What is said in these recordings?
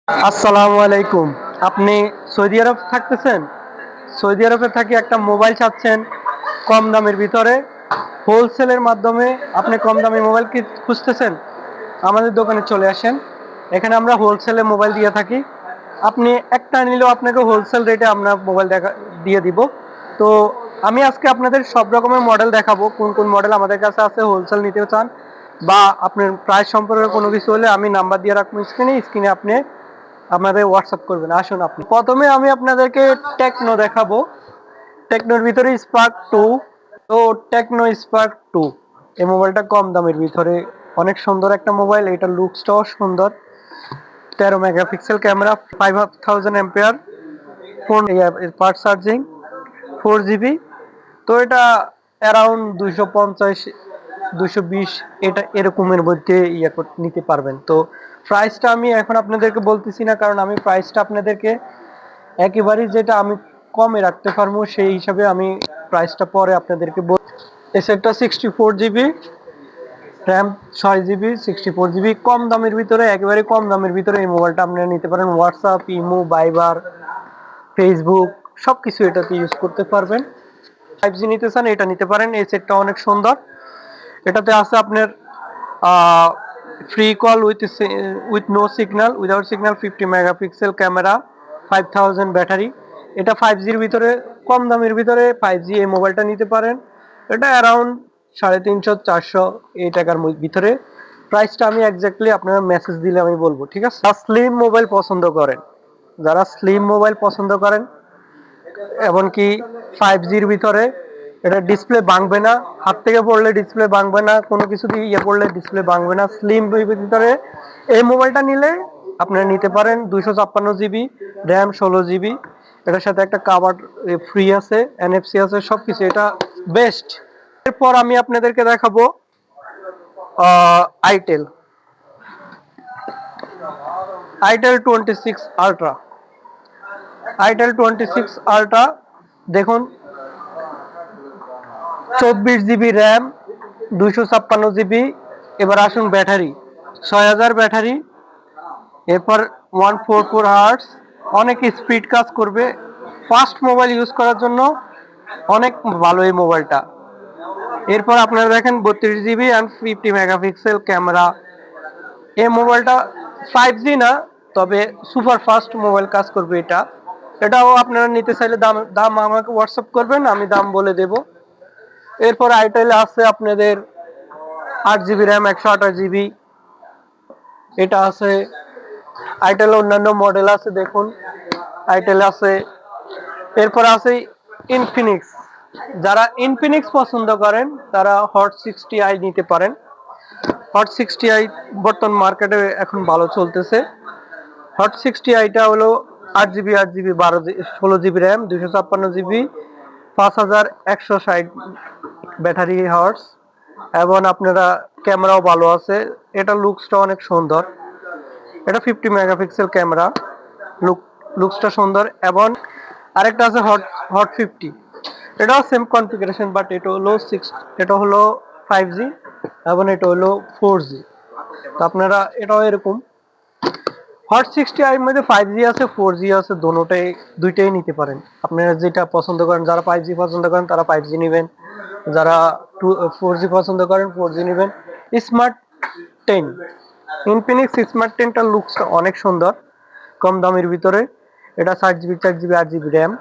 আসসালামু আলাইকুম। আপনি সৌদি আরব থাকতেছেন? সৌদি আরবে থাকি একটা মোবাইল চাচ্ছেন কম দামের ভিতরে, হোলসেলের মাধ্যমে আপনি কম দামি মোবাইল কি খুঁজতেছেন? আমাদের দোকানে চলে আসেন। এখানে আমরা হোলসেলে মোবাইল দিয়ে থাকি। আপনি একটা নিলেও আপনাকে হোলসেল রেটে আমরা মোবাইল দিয়ে দিব। তো আমি আজকে আপনাদের সব রকমের মডেল দেখাবো, কোন কোন মডেল আমাদের কাছে আছে, হোলসেল নিতে চান বা আপনার প্রাইস সম্পর্কে কোনো কিছু হলে আমি নাম্বার দিয়ে রাখবো স্ক্রিনে আপনি আমাদের হোয়াটসঅ্যাপ করবেন। আসুন, আপনি প্রথমে আমি আপনাদেরকে টেকনো দেখাবো। টেকনোর ভিতরে স্পার্ক টু। তো টেকনো স্পার্ক টু এই মোবাইলটা কম দামের ভিতরে অনেক সুন্দর একটা মোবাইল। এটা লুকসটাও সুন্দর। 13 megapixel camera, 5000 phone, fast charging, 4 GB. তো এটা অ্যারাউন্ড 250 220 এটা এরকমের মধ্যে নিতে পারবেন। তো প্রাইসটা আমি এখন আপনাদেরকে বলতেছি না, কারণ আমি প্রাইসটা আপনাদেরকে একেবারেই যেটা আমি কমে রাখতে পারবো সেই হিসাবে আমি প্রাইসটা পরে আপনাদেরকে এসেটটা 64 জিবি র্যাম, 6 জিবি, 64 জিবি, কম দামের ভিতরে, একেবারে কম দামের ভিতরে এই মোবাইলটা আপনারা নিতে পারেন। হোয়াটসঅ্যাপ, ইমো, ভাইবার, ফেসবুক সবকিছু এটাতে ইউজ করতে পারবেন। 5G নিতে চান এটা নিতে পারেন। এই সেটটা অনেক সুন্দর। এটাতে আছে আপনার free call with no signal, without signal, 50 megapixel camera, 5000 battery. এটা 5Gর ভিতরে, কম দামের ভিতরে 5G এই মোবাইলটা নিতে পারেন। এটা অ্যারাউন্ড 350 400 এই টাকার ভিতরে। প্রাইসটা আমি এক্স্যাক্টলি আপনারা মেসেজ দিলে আমি বলবো, ঠিক আছে? স্লিম মোবাইল পছন্দ করেন, যারা স্লিম মোবাইল পছন্দ করেন, এমনকি 5Gর ভিতরে, এটা ডিসপ্লে ভাঙবে না, হাত থেকে পড়লে ডিসপ্লে ভাঙবে না, কোনো কিছু দিয়ে পড়লে ডিসপ্লে ভাঙবে না, স্লিম ভিতরে এই মোবাইলটা নিলে আপনারা নিতে পারেন। 256 জিবি র্যাম, 16 জিবি, এটার সাথে একটা কাভার ফ্রি আছে, NFC আছে, সবকিছু এটা বেস্ট। এরপর আমি আপনাদেরকে দেখাবো itel itel 26 ultra. Itel 26 ultra দেখুন, 24 জিবি র্যাম, 256 জিবি। এবার আসুন ব্যাটারি, 6000 ব্যাটারি। এরপর 144 হার্টস, অনেক স্পিড কাজ করবে, ফাস্ট মোবাইল ইউজ করার জন্য অনেক ভালো এই মোবাইলটা। এরপর আপনারা দেখেন 32 জিবি অ্যান্ড 50 মেগাপিক্সেল ক্যামেরা। এই মোবাইলটা 5G না, তবে সুপার ফাস্ট মোবাইল কাজ করবে এটা। এটাও আপনারা নিতে চাইলে দাম দাম আমাকে হোয়াটসঅ্যাপ করবেন, আমি দাম বলে দেব। এরপর আইটেলে আছে আপনাদের 8 জিবি র্যাম, 128 জিবি, এটা আছে। আইটেল অন্যান্য মডেল আছে দেখুন, আইটেল আছে। এরপর আছে ইনফিনিক্স। যারা ইনফিনিক্স পছন্দ করেন তারা হট 60i নিতে পারেন। হট 60i বর্তমান মার্কেটে এখন ভালো চলতেছে। হট 60iটা হলো 8 GB, 8 GB, 16 GB RAM, 256 GB, 5160 battery hours, এবং আপনারা ক্যামেরাও ভালো আছে। এটা লুকসটা অনেক সুন্দর। এটা 50 মেগাপিক্সেল ক্যামেরা, লুকসটা সুন্দর। এবং আরেকটা আছে হট হট 50। এটাও সেম কনফিগারেশন, বাট এটা হলো 5G এবং এটা হলো 4G। তো আপনারা এটাও এরকম হট 60i মধ্যে 5G আছে, 4G আছে, দুইটাই নিতে পারেন। আপনারা যেটা পছন্দ করেন, যারা 5G পছন্দ করেন তারা 5G নেবেন, যারা 4G পছন্দ করেন 4G নেবেন। স্মার্ট 10, ইনফিনিক্স স্মার্ট 10টার লুকসটা অনেক সুন্দর, কম দামের ভিতরে। এটা 4 জিবি, 4 জিবি, 8 জিবি র্যাম,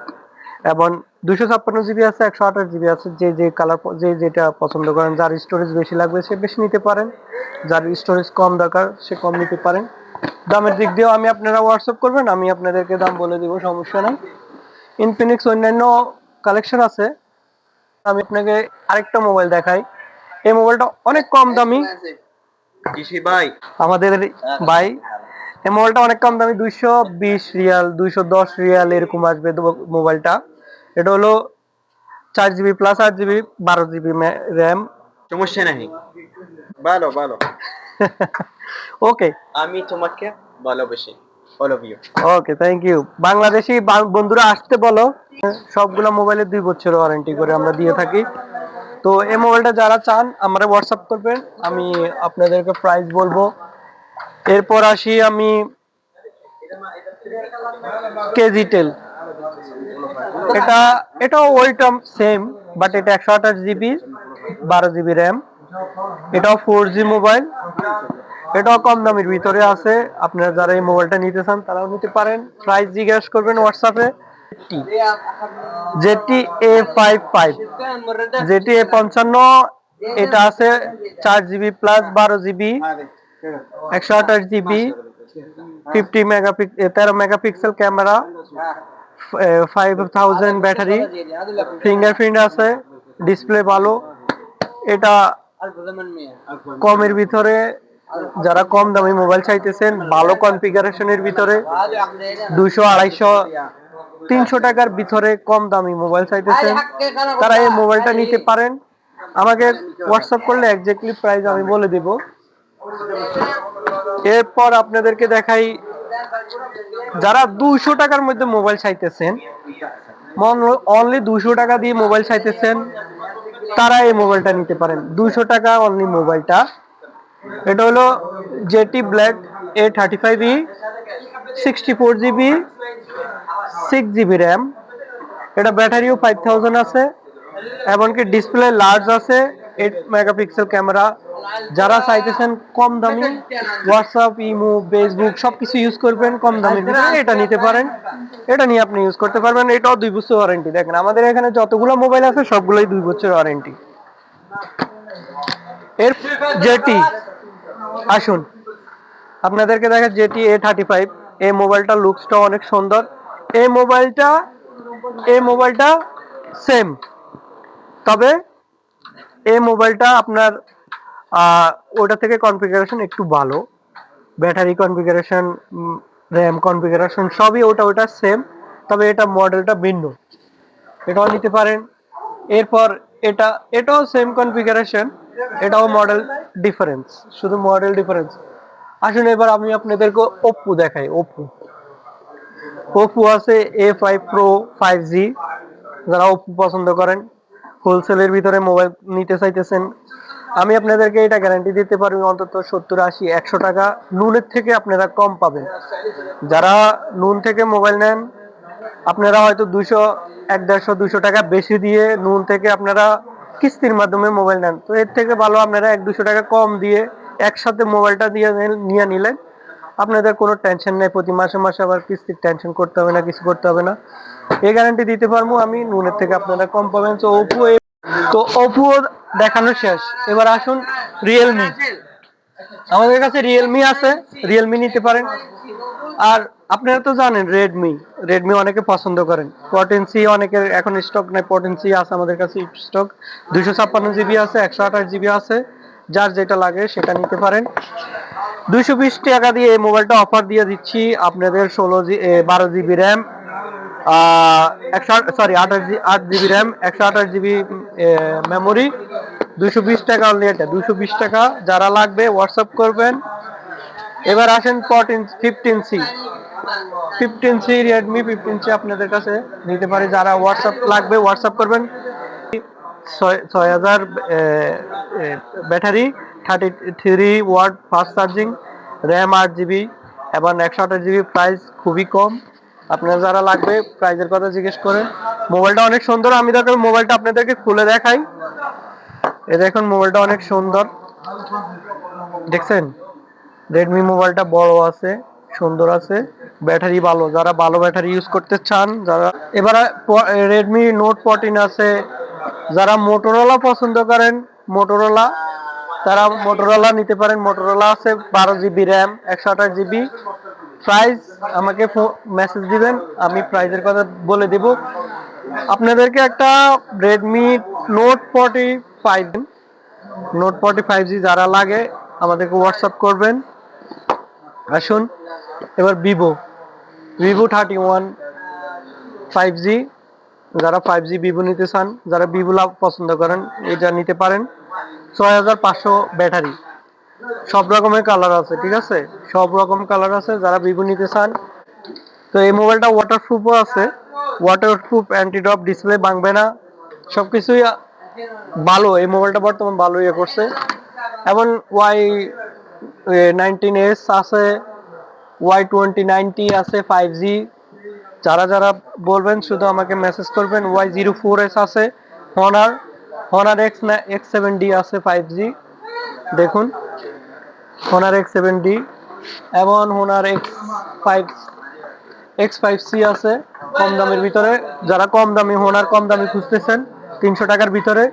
এবং 256 জিবি আছে, 128 জিবি আছে। যে কালার, যেটা পছন্দ করেন, যার স্টোরেজ বেশি লাগবে সে বেশি নিতে পারেন, যার স্টোরেজ কম দরকার সে কম নিতে পারেন। দামের দিক দিয়েও আমি আপনারা হোয়াটসঅ্যাপ করবেন, আমি আপনাদেরকে দাম বলে দিব, সমস্যা নাই। ইনফিনিক্স অন্যান্য কালেকশন আছে। আমি আপনাকে আরেকটা মোবাইল দেখাই। এই মোবাইলটা অনেক কম দামি, ভাই আমাদের ভাই। এই মোবাইলটা অনেক কম দামি, 220 রিয়াল, 210 রিয়াল এরকম আসবে মোবাইলটা। এটা হলো 4 GB plus 8 GB, 12 GB RAM. সমস্যা নাই, ভালো ভালো। ওকে, আমি তোমাকে ভালোবাসি, all of you. Okay, thank you. Bangladeshi বন্ধুরা আসতে বলো। সবগুলা মোবাইলে 2 বছরের ওয়ারেন্টি করে আমরা দিয়ে থাকি। তো এই মোবাইলটা যারা চান আমরা হোয়াটসঅ্যাপ করবেন, আমি আপনাদেরকে প্রাইস বলবো। এরপর আসি আমি কেজিটেল। এটা এটাও ওইটা সেম, বাট এটা 128 জিবি, 12 জিবি র্যাম। এটাও 4G মোবাইল। এটাও কম দামের ভিতরে আছে। আপনারা যারা এই মোবাইলটা নিতে চান তারাও নিতে পারেন। প্রাইস জিজ্ঞাসা করবেন হোয়াটসঅ্যাপে। জেটি A55, জেটি A55, এটা আছে 4 GB plus 12 GB, 128 GB, 13 megapixel camera, 5000 battery, fingerprint আছে, ডিসপ্লে ভালো। এটা কমের ভিতরে যারা কম দামি মোবাইল চাইতেছেন ভালো কনফিগারেশনের ভিতরে 200, 250, 300 টাকার ভিতরে কম দামি মোবাইল চাইতেছেন তারা এই মোবাইলটা নিতে পারেন। আমাকে হোয়াটসঅ্যাপ করলে এক্স্যাক্টলি প্রাইস আমি বলে দিব। এরপর আপনাদেরকে দেখাই যারা 200 টাকার মধ্যে মোবাইল চাইতেছেন, অনলি 200 টাকা দিয়ে মোবাইল চাইতেছেন, তারা এই মোবাইলটা নিতে পারেন। 200 টাকা অনলি মোবাইলটা। এটা হলো jetty black A35e, 64 GB, 6 GB RAM. এটা ব্যাটারিও 5000 আছে, এমনকি ডিসপ্লে লার্জ আছে, 8 মেগাপিক্সেল ক্যামেরা। যারা চাইতেছেন কম দামি হোয়াটসঅ্যাপ, ইমো, ফেসবুক সবকিছু ইউজ করবেন কম দামের ভিতরে, এটা নিতে পারেন। এটা নিয়ে আপনি ইউজ করতে পারবেন। এটাও 2 বছর ওয়ারেন্টি। দেখেন আমাদের এখানে যতগুলো মোবাইল আছে সবগুলোই 2 বছর ওয়ারেন্টি। এর জেটি, আসুন আপনাদেরকে দেখা জেটি A35। এই মোবাইলটা লুকসটা অনেক সুন্দর। এই মোবাইলটা সেম, তবে এই মোবাইলটা আপনার ওটা থেকে কনফিগারেশন একটু ভালো। ব্যাটারি কনফিগারেশন, র্যাম কনফিগারেশন সবই ওটা সেম, তবে এটা মডেলটা ভিন্ন। এটাও নিতে পারেন। এরপর এটাও সেম কনফিগারেশন, এটাও মডেল ডিফারেন্স, শুধু মডেল ডিফারেন্স। আসুন এবার আমি আপনাদেরকে ওপ্পো দেখাই। ওপ্পো আছে A5 Pro 5G। যারা ওপ্পো পছন্দ করেন, হোলসেলের ভিতরে মোবাইল নিতে চাইতেছেন, আমি আপনাদেরকে এটা গ্যারান্টি দিতে পারি অন্তত 70, 80, 100 টাকা নুনের থেকে আপনারা কম পাবেন। যারা নুন থেকে মোবাইল নেন, আপনারা হয়তো 200, 150, 200 টাকা বেশি দিয়ে নুন থেকে আপনারা কিস্তির মাধ্যমে মোবাইল নেন, তো এর থেকে ভালো আপনারা 100-200 টাকা কম দিয়ে একসাথে মোবাইলটা নিয়ে নিলেন। আপনাদের কোনো টেনশন নেই, প্রতি মাসে মাসে আবার কিস্তির টেনশন করতে হবে না, কিছু করতে হবে না। এই গ্যারান্টি দিতে পারবো আমি, নুনের থেকে আপনারা কম পাবেন। তো ওপ্পো দেখানো শেষ। এবার আসুন রিয়েলমি। আমাদের কাছে রিয়েলমি আছে, রিয়েলমি নিতে পারেন। আর আপনারা তো জানেন রেডমি অনেকে পছন্দ করেন। 14C অনেকের এখন স্টক নেই, 14C আছে আমাদের কাছে স্টক। 256 জিবি আছে, 128 জিবি আছে। যার যেটা লাগে সেটা নিতে পারেন। 220 টাকা দিয়ে এই মোবাইলটা অফার দিয়ে দিচ্ছি আপনাদের। 12 GB RAM, 8 GB RAM, 128 GB memory, 220 টাকা অনলি। এটা 220 টাকা। যারা লাগবে হোয়াটসঅ্যাপ করবেন। এবার আসেন 15C রেডমি 15C আপনাদের কাছে নিতে পারি। যারা হোয়াটসঅ্যাপ লাগবে হোয়াটসঅ্যাপ করবেন। 6000 battery, 33 watt fast charging, RAM 8 GB এবং 128 জিবি। প্রাইস খুবই কম। আপনার যারা লাগবে প্রাইজের কথা জিজ্ঞেস করেন। মোবাইলটা অনেক সুন্দর। আমি দেখেন মোবাইলটা আপনাদেরকে খুলে দেখাই। এই দেখুন মোবাইলটা অনেক সুন্দর, দেখছেন? রেডমি মোবাইলটা বড় আছে, সুন্দর আছে, ব্যাটারি ভালো। যারা ভালো ব্যাটারি ইউজ করতে চান, যারা এবার রেডমি নোট 14 আছে। যারা মোটরোলা পছন্দ করেন, মোটরোলা, তারা মোটরোলা নিতে পারেন। মোটরোলা আছে 12 জিবি র্যাম, 128 জিবি। প্রাইস আমাকে মেসেজ দিবেন, আমি প্রাইজের কথা বলে দেব। আপনাদেরকে একটা রেডমি নোট 45G যারা লাগে আমাদেরকে হোয়াটসঅ্যাপ করবেন। আসুন এবার ভিভো 31 5G। যারা 5G ভিভো নিতে চান, যারা ভিভো পছন্দ করেন, এটা নিতে পারেন। 6500 ব্যাটারি, সব রকমের কালার আছে, ঠিক আছে? সব রকম কালার আছে। যারা ভিভো নিতে চান, তো এই মোবাইলটা ওয়াটারপ্রুফও আছে। ওয়াটারপ্রুফ, অ্যান্টিড্রপ, ডিসপ্লে ভাঙবে না, সবকিছুই ভালো। এই মোবাইলটা বর্তমান ভালো ইয়ে করছে। এবং Y19s আছে, Y2090 আছে 5G, যারা যারা বলবেন শুধু আমাকে মেসেজ করবেন। Y04s আছে, Honor X7D আছে 5G, দেখুন Honor X7D, এবং Honor X5C আছে কম দামের ভিতরে। যারা কম দামি Honor কম দামি খুঁজতেছেন 300 টাকার ভিতরে,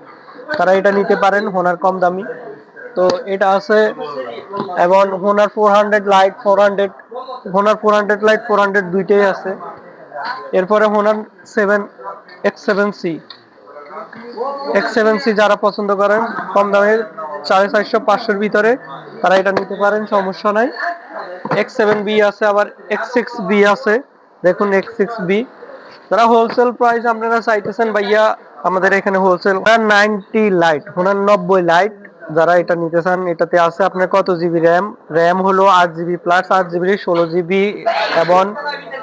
তারা এটা নিতে পারেন, Honor কম দামি। তো এটা আছে, এবং Honor 400 Lite 400 দুইটাই আছে। এরপরে Honor X7C যারা পছন্দ করেন কম দামের 450-500 ভিতরে, তারা এটা নিতে পারেন, সমস্যা নাই। X7B আছে, আবার X6B আছে, দেখুন X6B। যারা হোলসেল প্রাইস আপনারা চাইতেছেন ভাইয়া, আমাদের এখানে wholesale Honor 90 Lite, Honor 90 Lite, যারা এটা নিতে চান, এটাতে আছে আপনার কত জিবি র্যাম হলো 8GB প্লাস 8GB 16GB এবং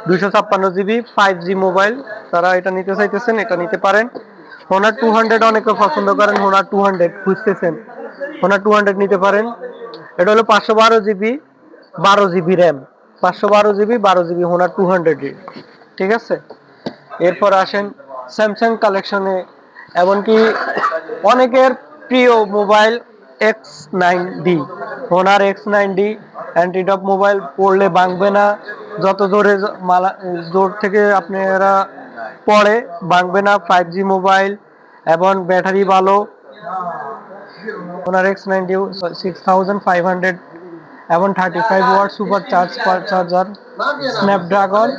256GB 5G মোবাইল। তারা এটা নিতে চাইতেছেন, এটা নিতে পারেন। Honor 200 অনেকে পছন্দ করেন, Honor 200 খুঁজতেছেন, Honor 200 নিতে পারেন। এটা হলো 512GB 12GB RAM, 512GB 12GB Honor 200, ঠিক আছে। এরপর আসেন স্যামসাং কালেকশনে, এমনকি অনেকের প্রিয় mobile X9D, Honor X9D অ্যান্টিটপ mobile, পড়লে ভাঙবে না, যত জোর থেকে আপনারা পড়ে ভাঙবে না, 5G মোবাইল এবং ব্যাটারি ভালো। Honor X9D 6500 এবং 35 watt super charger, Snapdragon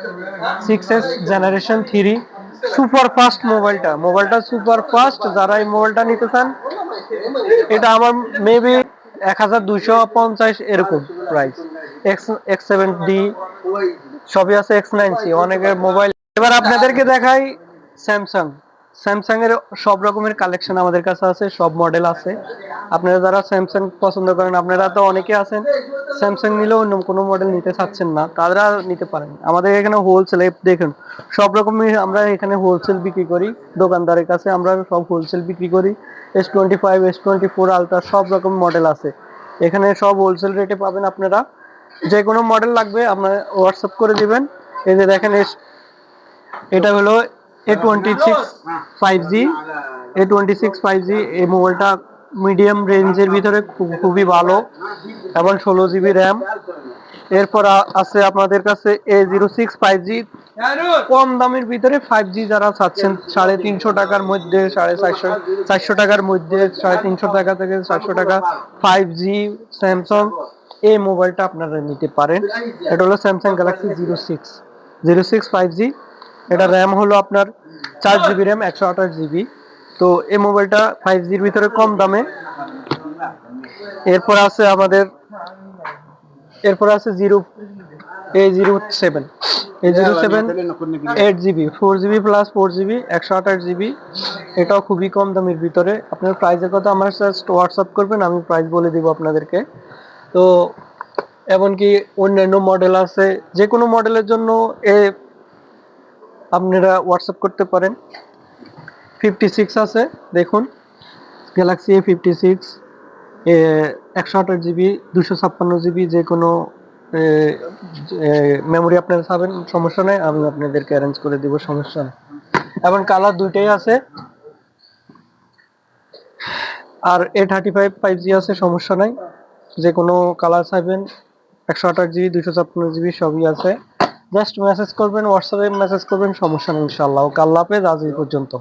6s generation 3, super fast মোবাইলটা সুপার ফাস্ট। যারা এই মোবাইলটা নিতে চান, এটা আমার মেবি 1250 এরকম প্রাইস। X7D সবই আছে, X9C অনেকের মোবাইল। এবার আপনাদেরকে দেখাই স্যামসাং এর সব রকমের কালেকশন আমাদের কাছে আছে, সব মডেল আছে। আপনারা যারা স্যামসাং পছন্দ করেন, আপনারা তো অনেকে আছেন স্যামসাং নিলেও অন্য কোনো মডেল নিতে চাচ্ছেন না, তারা নিতে পারেন। আমাদের এখানে হোলসেল, দেখুন সব রকমের আমরা এখানে হোলসেল বিক্রি করি, দোকানদারের কাছে আমরা সব হোলসেল বিক্রি করি। S25 S24 আলট্রা সব রকম মডেল আছে এখানে, সব হোলসেল রেটে পাবেন। আপনারা যে কোনো মডেল লাগবে আপনারা হোয়াটসঅ্যাপ করে দিবেন। এই যে দেখেন, এটা হলো A26 5G এই মোবাইলটা মিডিয়াম রেঞ্জের ভিতরে খুবই ভালো এবং 16GB র্যাম। এরপর আছে আপনাদের কাছে A06 5G, কম দামের ভিতরে 5G যারা চাচ্ছেন 350 টাকার মধ্যে, 450 টাকার মধ্যে, 350 টাকা থেকে 400 টাকা 5G স্যামসাং এই মোবাইলটা আপনারা নিতে পারেন। এটা হলো স্যামসাং গ্যালাক্সি 06 5G। এটা র্যাম হলো আপনার 4GB র্যাম 128GB। তো এই মোবাইলটা 5Gর ভিতরে কম দামে। এরপর আছে আমাদের A07 8GB 4GB plus 4GB 128GB, এটাও খুবই কম দামের ভিতরে। আপনার প্রাইসের কথা আমার জাস্ট হোয়াটসঅ্যাপ করবেন, আমি প্রাইস বলে দিব আপনাদেরকে। তো এমনকি অন্যান্য মডেল আছে, যে কোনো মডেলের জন্য আপনারা হোয়াটসঅ্যাপ করতে পারেন। 56 আছে, দেখুন গ্যালাক্সি A56 128GB 256GB, যে কোনো মেমোরি আপনারা পাবেন, সমস্যা নেই, আমি আপনাদেরকে অ্যারেঞ্জ করে দিব, সমস্যা নেই। এবং কালার দুইটাই আছে। আর A35 5G আছে, সমস্যা নাই, যে কোনো কালার চাইবেন, 128GB 256GB সবই আছে। জাস্ট মেসেজ করবেন, হোয়াটসঅ্যাপে মেসেজ করবেন, সমস্যা নেই ইনশাআল্লাহ। আল্লাহ হাফেজ, আজ এই পর্যন্ত।